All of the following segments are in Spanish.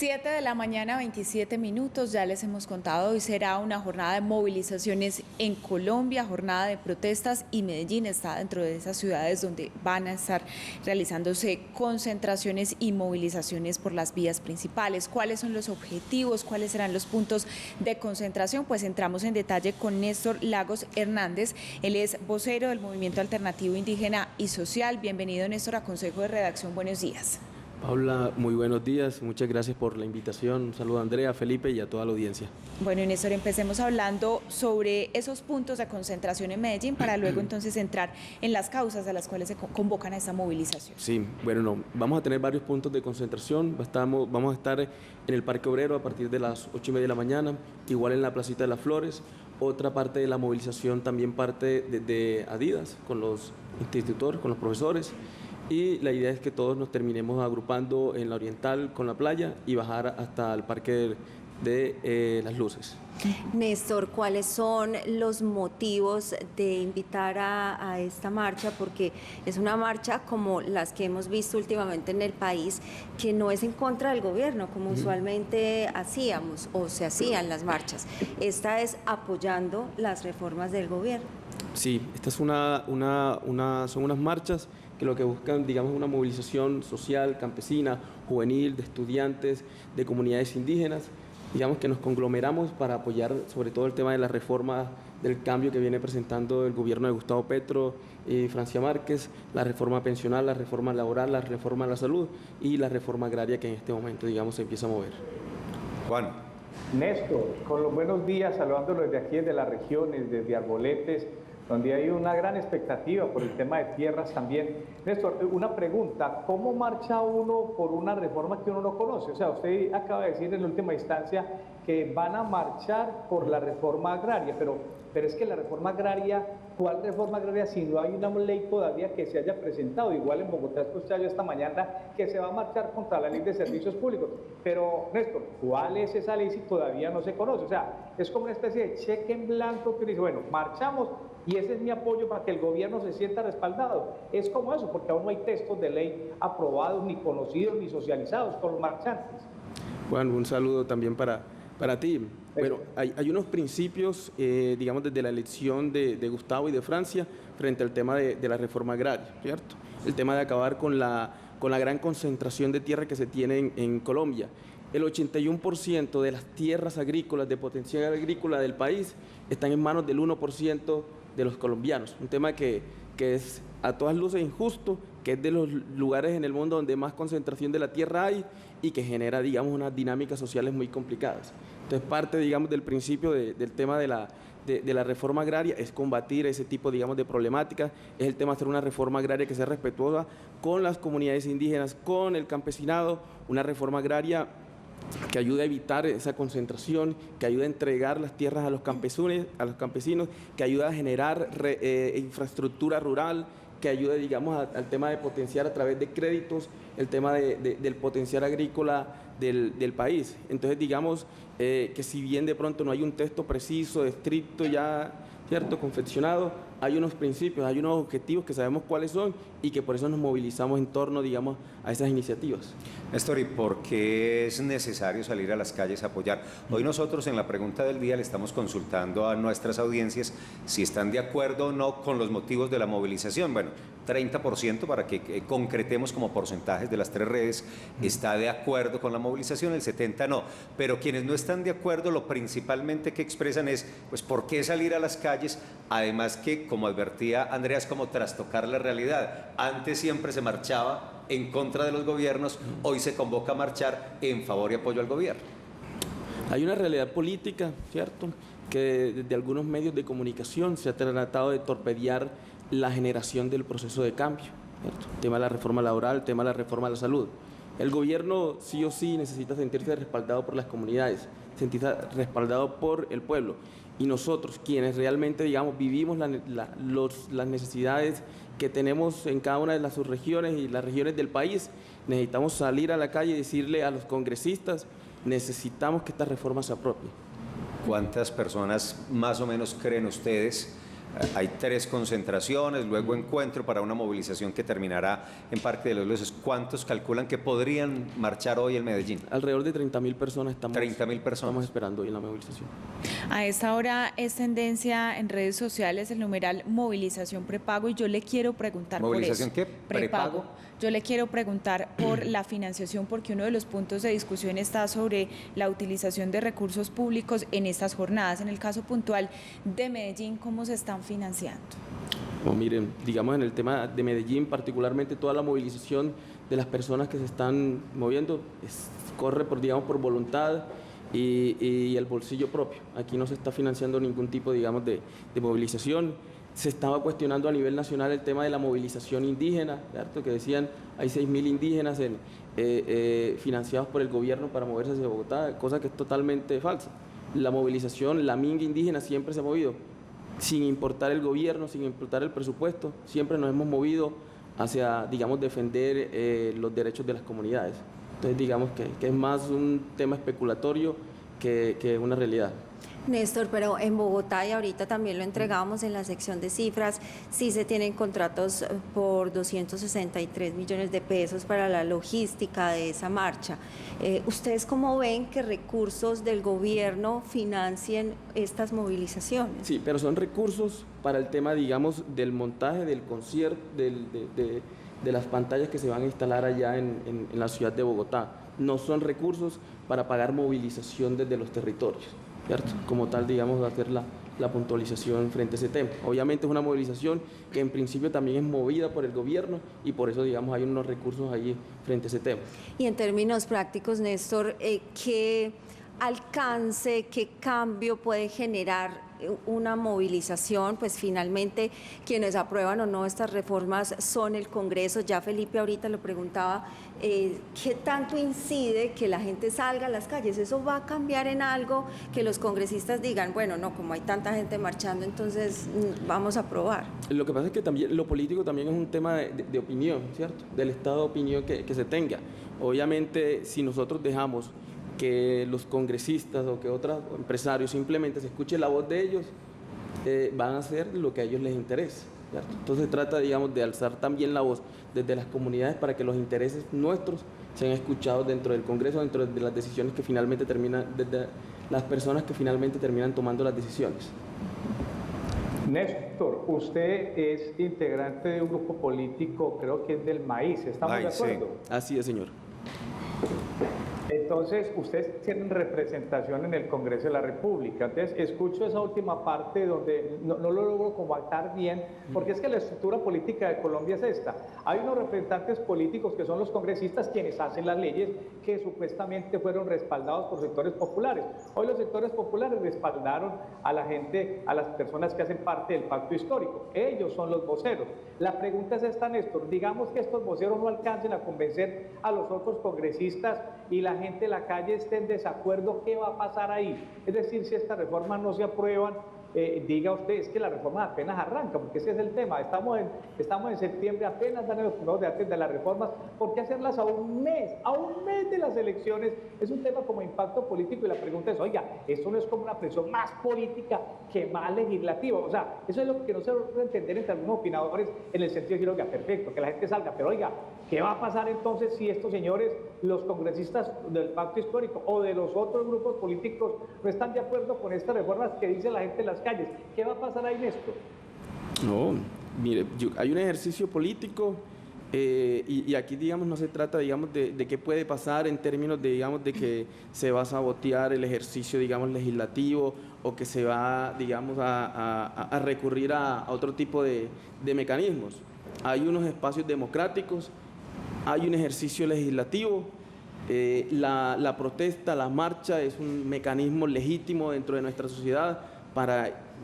7 de la mañana, 27 minutos, ya les hemos contado, hoy será una jornada de movilizaciones en Colombia, jornada de protestas, y Medellín está dentro de esas ciudades donde van a estar realizándose concentraciones y movilizaciones por las vías principales. ¿Cuáles son los objetivos? ¿Cuáles serán los puntos de concentración? Pues entramos en detalle con Néstor Lagos Hernández, él es vocero del Movimiento Alternativo Indígena y Social. Bienvenido, Néstor, a Consejo de Redacción. Buenos días. Paula, muy buenos días, muchas gracias por la invitación. Un saludo a Andrea, Felipe y a toda la audiencia. Bueno, Néstor, empecemos hablando sobre esos puntos de concentración en Medellín para luego entonces entrar en las causas a las cuales se convocan a esta movilización. Sí, bueno, vamos a tener varios puntos de concentración. Vamos a estar en el Parque Obrero a partir de las 8:30 de la mañana, igual en la Placita de las Flores. Otra parte de la movilización también parte de Adidas, con los institutores, con los profesores. Y la idea es que todos nos terminemos agrupando en la Oriental con la playa y bajar hasta el Parque de las Luces. Néstor, ¿cuáles son los motivos de invitar a esta marcha? Porque es una marcha como las que hemos visto últimamente en el país, que no es en contra del gobierno, como usualmente hacíamos o se hacían las marchas. Esta es apoyando las reformas del gobierno. Sí, esta es son unas marchas que lo que buscan, digamos, una movilización social, campesina, juvenil, de estudiantes, de comunidades indígenas, digamos que nos conglomeramos para apoyar sobre todo el tema de la reforma del cambio que viene presentando el gobierno de Gustavo Petro y Francia Márquez, la reforma pensional, la reforma laboral, la reforma a la salud y la reforma agraria que en este momento, digamos, se empieza a mover. Juan. Néstor, con los buenos días, saludándolos desde aquí, desde las regiones, desde Arboletes, donde hay una gran expectativa por el tema de tierras también. Néstor, una pregunta, ¿cómo marcha uno por una reforma que uno no conoce? O sea, usted acaba de decir en última instancia que van a marchar por la reforma agraria, pero es que la reforma agraria, ¿cuál reforma agraria si no hay una ley todavía que se haya presentado? Igual en Bogotá escuché yo esta mañana que se va a marchar contra la ley de servicios públicos. Pero, Néstor, ¿cuál es esa ley si todavía no se conoce? O sea, es como una especie de cheque en blanco que dice, bueno, marchamos y ese es mi apoyo para que el gobierno se sienta respaldado. Es como eso, porque aún no hay textos de ley aprobados, ni conocidos, ni socializados por los marchantes. Bueno, un saludo también para ti. Bueno, hay unos principios, digamos, desde la elección de Gustavo y de Francia frente al tema de la reforma agraria, ¿cierto? El tema de acabar con la gran concentración de tierra que se tiene en Colombia. El 81% de las tierras agrícolas, de potencial agrícola del país, están en manos del 1% de los colombianos. Un tema que es a todas luces injusto, que es de los lugares en el mundo donde más concentración de la tierra hay y que genera, digamos, unas dinámicas sociales muy complicadas. Entonces, parte, digamos, del principio del tema de la reforma agraria es combatir ese tipo, digamos, de problemáticas, es el tema de hacer una reforma agraria que sea respetuosa con las comunidades indígenas, con el campesinado, una reforma agraria que ayude a evitar esa concentración, que ayude a entregar las tierras a los campesinos, que ayude a generar infraestructura rural, que ayude, digamos, al tema de potenciar a través de créditos el tema del potencial agrícola del país. Entonces, digamos que si bien de pronto no hay un texto preciso, estricto ya, ¿cierto?, confeccionado, hay unos principios, hay unos objetivos que sabemos cuáles son y que por eso nos movilizamos en torno, digamos, a esas iniciativas. Néstor, ¿y por qué es necesario salir a las calles a apoyar? Hoy nosotros en la pregunta del día le estamos consultando a nuestras audiencias si están de acuerdo o no con los motivos de la movilización. Bueno, 30% para que concretemos como porcentajes de las tres redes está de acuerdo con la movilización, el 70% no. Pero quienes no están de acuerdo, lo principalmente que expresan es, pues, ¿por qué salir a las calles? Además que, como advertía Andrea, es como trastocar la realidad. Antes siempre se marchaba en contra de los gobiernos, hoy se convoca a marchar en favor y apoyo al gobierno. Hay una realidad política, ¿cierto?, que desde algunos medios de comunicación se ha tratado de torpedear la generación del proceso de cambio, ¿cierto? El tema de la reforma laboral, el tema de la reforma a la salud. El gobierno sí o sí necesita sentirse respaldado por las comunidades, sentirse respaldado por el pueblo. Y nosotros, quienes realmente, digamos, vivimos las necesidades que tenemos en cada una de las subregiones y las regiones del país, necesitamos salir a la calle y decirle a los congresistas, necesitamos que esta reforma se apropie. ¿Cuántas personas más o menos creen ustedes Hay 3 concentraciones, luego encuentro para una movilización que terminará en Parque de los Luces. ¿Cuántos calculan que podrían marchar hoy en Medellín? Alrededor de 30.000 personas estamos 30.000 personas. Estamos esperando hoy en la movilización. A esta hora es tendencia en redes sociales el numeral movilización prepago y yo le quiero preguntar ¿Movilización por eso. qué? Prepago. Yo le quiero preguntar por la financiación porque uno de los puntos de discusión está sobre la utilización de recursos públicos en estas jornadas. En el caso puntual de Medellín, ¿cómo se están financiando? Bueno, miren, digamos en el tema de Medellín, particularmente toda la movilización de las personas que se están moviendo corre por, digamos, por voluntad y el bolsillo propio. Aquí no se está financiando ningún tipo, digamos, de movilización. Se estaba cuestionando a nivel nacional el tema de la movilización indígena, ¿cierto? Que decían hay 6.000 indígenas financiados por el gobierno para moverse hacia Bogotá, cosa que es totalmente falsa. La movilización, la minga indígena siempre se ha movido, sin importar el gobierno, sin importar el presupuesto, siempre nos hemos movido hacia, digamos, defender los derechos de las comunidades. Entonces, digamos que es más un tema especulatorio que una realidad. Néstor, pero en Bogotá, y ahorita también lo entregamos en la sección de cifras, sí se tienen contratos por 263 millones de pesos para la logística de esa marcha. ¿Ustedes cómo ven que recursos del gobierno financien estas movilizaciones? Sí, pero son recursos para el tema, digamos, del montaje, del concierto, de las pantallas que se van a instalar allá en la ciudad de Bogotá. No son recursos para pagar movilización desde los territorios, ¿cierto? Como tal, digamos, hacer la puntualización frente a ese tema. Obviamente es una movilización que en principio también es movida por el gobierno y por eso, digamos, hay unos recursos allí frente a ese tema. Y en términos prácticos, Néstor, ¿qué alcance, qué cambio puede generar una movilización? Pues finalmente quienes aprueban o no estas reformas son el Congreso. Ya Felipe ahorita lo preguntaba, ¿qué tanto incide que la gente salga a las calles? ¿Eso va a cambiar en algo que los congresistas digan, bueno, no, como hay tanta gente marchando, entonces vamos a aprobar? Lo que pasa es que también lo político también es un tema de opinión, ¿cierto? Del estado de opinión que se tenga. Obviamente, si nosotros dejamos que los congresistas o que otros empresarios simplemente se escuche la voz de ellos, van a hacer lo que a ellos les interesa, ¿cierto? Entonces se trata, digamos, de alzar también la voz desde las comunidades para que los intereses nuestros sean escuchados dentro del Congreso, dentro de las decisiones que finalmente terminan, desde las personas que finalmente terminan tomando las decisiones. Néstor, usted es integrante de un grupo político, creo que es del Maíz, ¿estamos de acuerdo? Sí. Así es, señor. Entonces, ustedes tienen representación en el Congreso de la República. Entonces, escucho esa última parte donde no lo logro como atar bien, porque es que la estructura política de Colombia es esta. Hay unos representantes políticos que son los congresistas quienes hacen las leyes que supuestamente fueron respaldados por sectores populares. Hoy los sectores populares respaldaron a la gente, a las personas que hacen parte del pacto histórico. Ellos son los voceros. La pregunta es esta, Néstor. Digamos que estos voceros no alcancen a convencer a los otros congresistas y la gente de la calle esté en desacuerdo, ¿qué va a pasar ahí? Es decir, si estas reformas no se aprueban, diga usted, es que la reforma apenas arranca, porque ese es el tema. Estamos en septiembre, apenas dan los primeros debates de las reformas. ¿Por qué hacerlas a un mes? A un mes de las elecciones. Es un tema como impacto político y la pregunta es, oiga, esto no es como una presión más política que más legislativa. O sea, eso es lo que no se logra entender entre algunos opinadores en el sentido de decir, oiga, perfecto, que la gente salga, pero oiga, ¿qué va a pasar entonces si estos señores, los congresistas del pacto histórico o de los otros grupos políticos no están de acuerdo con estas reformas que dice la gente en las calles? ¿Qué va a pasar ahí, Néstor? No, mire, hay un ejercicio político y aquí, digamos, no se trata, digamos, de qué puede pasar en términos de, digamos, de que se va a sabotear el ejercicio, digamos, legislativo o que se va, digamos, a recurrir a otro tipo de mecanismos. Hay unos espacios democráticos, hay un ejercicio legislativo, la protesta, la marcha es un mecanismo legítimo dentro de nuestra sociedad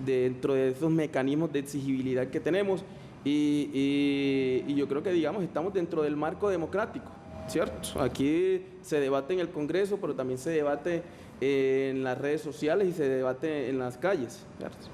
dentro de esos mecanismos de exigibilidad que tenemos y yo creo que, digamos, estamos dentro del marco democrático, ¿cierto? Aquí se debate en el Congreso, pero también se debate en las redes sociales y se debate en las calles, ¿cierto?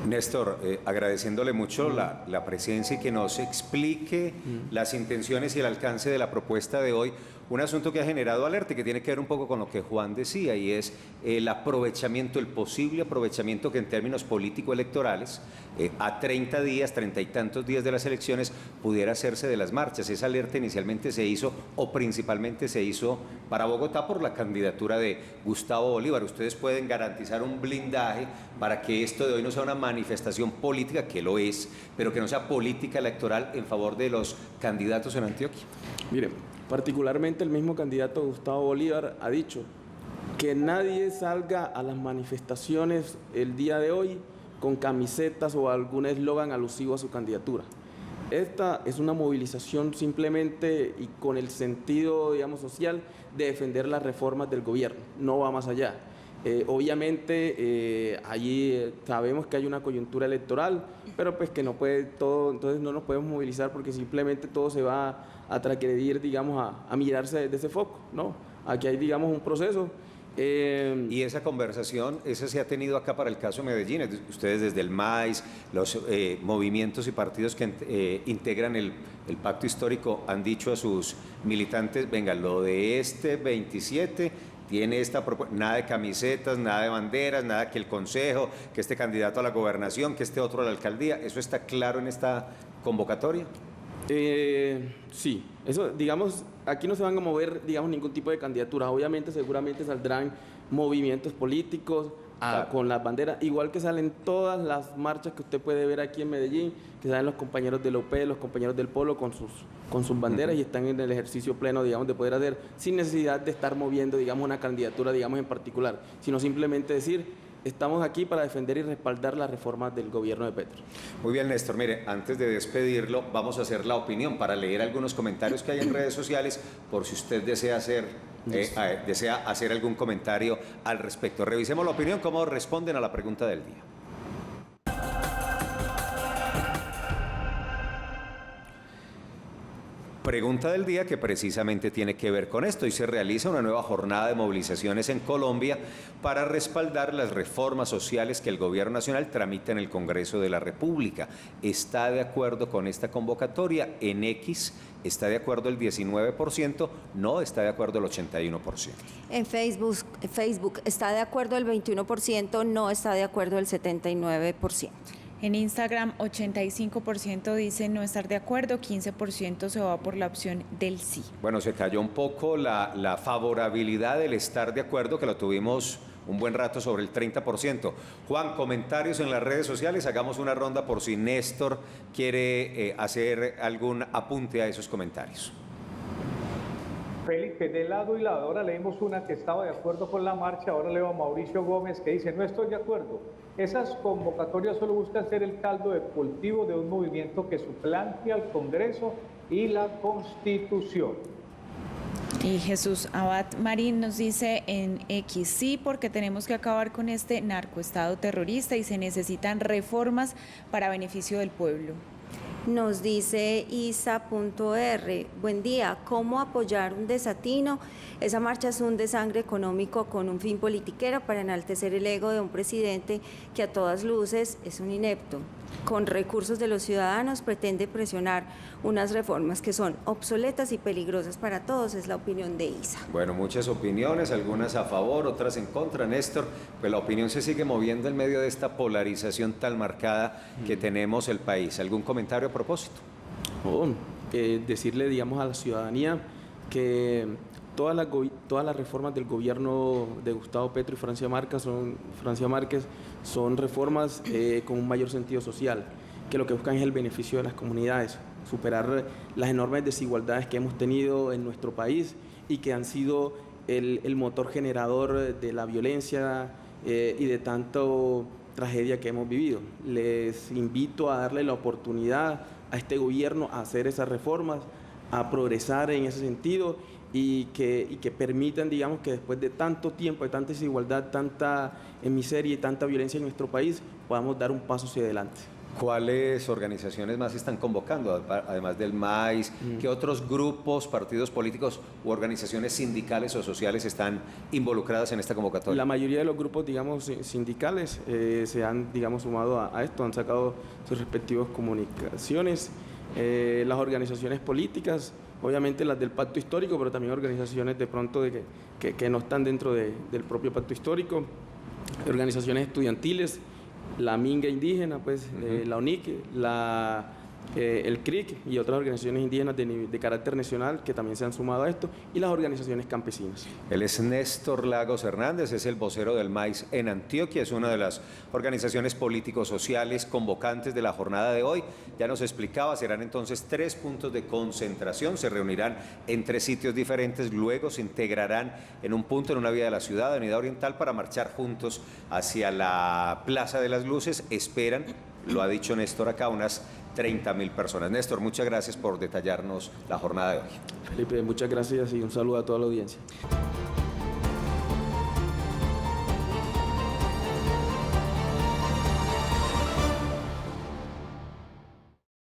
Néstor, agradeciéndole mucho la presencia y que nos explique las intenciones y el alcance de la propuesta de hoy. un asunto que ha generado alerta y que tiene que ver un poco con lo que Juan decía, y es el aprovechamiento, el posible aprovechamiento que en términos político-electorales, a 30 días, 30 y tantos días de las elecciones, pudiera hacerse de las marchas. Esa alerta inicialmente se hizo, o principalmente se hizo para Bogotá por la candidatura de Gustavo Bolívar. ¿Ustedes pueden garantizar un blindaje para que esto de hoy no sea una manifestación política, que lo es, pero que no sea política electoral en favor de los candidatos en Antioquia? Miren, particularmente el mismo candidato Gustavo Bolívar ha dicho que nadie salga a las manifestaciones el día de hoy con camisetas o algún eslogan alusivo a su candidatura. Esta es una movilización simplemente y con el sentido, digamos, social de defender las reformas del gobierno, no va más allá. Obviamente allí sabemos que hay una coyuntura electoral, pero pues que no puede todo, entonces no nos podemos movilizar porque simplemente todo se va a transgredir, digamos, a mirarse desde ese foco, ¿no? Aquí hay, digamos, un proceso. Y esa conversación, esa se ha tenido acá para el caso de Medellín. Ustedes desde el MAIS, los movimientos y partidos que integran el pacto histórico han dicho a sus militantes, venga, lo de este 27 tiene esta propuesta, nada de camisetas, nada de banderas, nada que el consejo, que este candidato a la gobernación, que este otro a la alcaldía. ¿Eso está claro en esta convocatoria? Sí, eso, digamos, aquí no se van a mover, digamos, ningún tipo de candidatura. Obviamente, seguramente saldrán movimientos políticos Claro. con las banderas, igual que salen todas las marchas que usted puede ver aquí en Medellín, que salen los compañeros del OP, los compañeros del Polo con sus banderas y están en el ejercicio pleno, digamos, de poder hacer sin necesidad de estar moviendo, digamos, una candidatura, digamos, en particular, sino simplemente decir: estamos aquí para defender y respaldar las reformas del gobierno de Petro. Muy bien, Néstor. Mire, antes de despedirlo, vamos a hacer la opinión para leer algunos comentarios que hay en redes sociales, por si usted desea hacer algún comentario al respecto. Revisemos la opinión, cómo responden a la pregunta del día. Pregunta del día que precisamente tiene que ver con esto. Y se realiza una nueva jornada de movilizaciones en Colombia para respaldar las reformas sociales que el gobierno nacional tramita en el Congreso de la República. ¿Está de acuerdo con esta convocatoria? En X está de acuerdo el 19%, no está de acuerdo el 81%. En Facebook está de acuerdo el 21%, no está de acuerdo el 79%. En Instagram, 85% dicen no estar de acuerdo, 15% se va por la opción del sí. Bueno, se cayó un poco la favorabilidad del estar de acuerdo, que lo tuvimos un buen rato sobre el 30%. Juan, comentarios en las redes sociales, hagamos una ronda por si Néstor quiere hacer algún apunte a esos comentarios. Felipe, de lado y lado, ahora leímos una que estaba de acuerdo con la marcha, ahora leo a Mauricio Gómez que dice: no estoy de acuerdo, esas convocatorias solo buscan ser el caldo de cultivo de un movimiento que suplante al Congreso y la Constitución. Y Jesús Abad Marín nos dice en X: sí, porque tenemos que acabar con este narcoestado terrorista y se necesitan reformas para beneficio del pueblo. Nos dice Isa.r, buen día, ¿cómo apoyar un desatino? Esa marcha es un desangre económico con un fin politiquero para enaltecer el ego de un presidente que a todas luces es un inepto. Con recursos de los ciudadanos pretende presionar unas reformas que son obsoletas y peligrosas para todos, es la opinión de Isa. Bueno, muchas opiniones, algunas a favor, otras en contra, Néstor, pues la opinión se sigue moviendo en medio de esta polarización tan marcada que tenemos el país. ¿Algún comentario a propósito? Decirle, digamos, a la ciudadanía que todas las reformas del gobierno de Gustavo Petro y Francia Márquez son reformas con un mayor sentido social, que lo que buscan es el beneficio de las comunidades, superar las enormes desigualdades que hemos tenido en nuestro país y que han sido el motor generador de la violencia y de tanto tragedia que hemos vivido. Les invito a darle la oportunidad a este gobierno a hacer esas reformas, a progresar en ese sentido y que permitan, digamos, que después de tanto tiempo, de tanta desigualdad, tanta miseria y tanta violencia en nuestro país, podamos dar un paso hacia adelante. ¿Cuáles organizaciones más están convocando, además del MAIS? ¿Qué otros grupos, partidos políticos u organizaciones sindicales o sociales están involucradas en esta convocatoria? La mayoría de los grupos, digamos, sindicales se han, digamos, sumado a esto, han sacado sus respectivas comunicaciones. las organizaciones políticas, obviamente las del pacto histórico, pero también organizaciones de pronto que no están dentro del propio pacto histórico, organizaciones estudiantiles, la Minga indígena, pues, la UNIC, el CRIC y otras organizaciones indígenas de carácter nacional que también se han sumado a esto, y las organizaciones campesinas. Él es Néstor Lagos Hernández, es el vocero del MAIS en Antioquia, es una de las organizaciones políticos-sociales convocantes de la jornada de hoy. Ya nos explicaba, serán entonces 3 puntos de concentración, se reunirán en 3 sitios diferentes, luego se integrarán en un punto en una vía de la ciudad, Avenida Oriental, para marchar juntos hacia la Plaza de las Luces. Esperan, lo ha dicho Néstor acá, unas 30.000 personas. Néstor, muchas gracias por detallarnos la jornada de hoy. Felipe, muchas gracias y un saludo a toda la audiencia.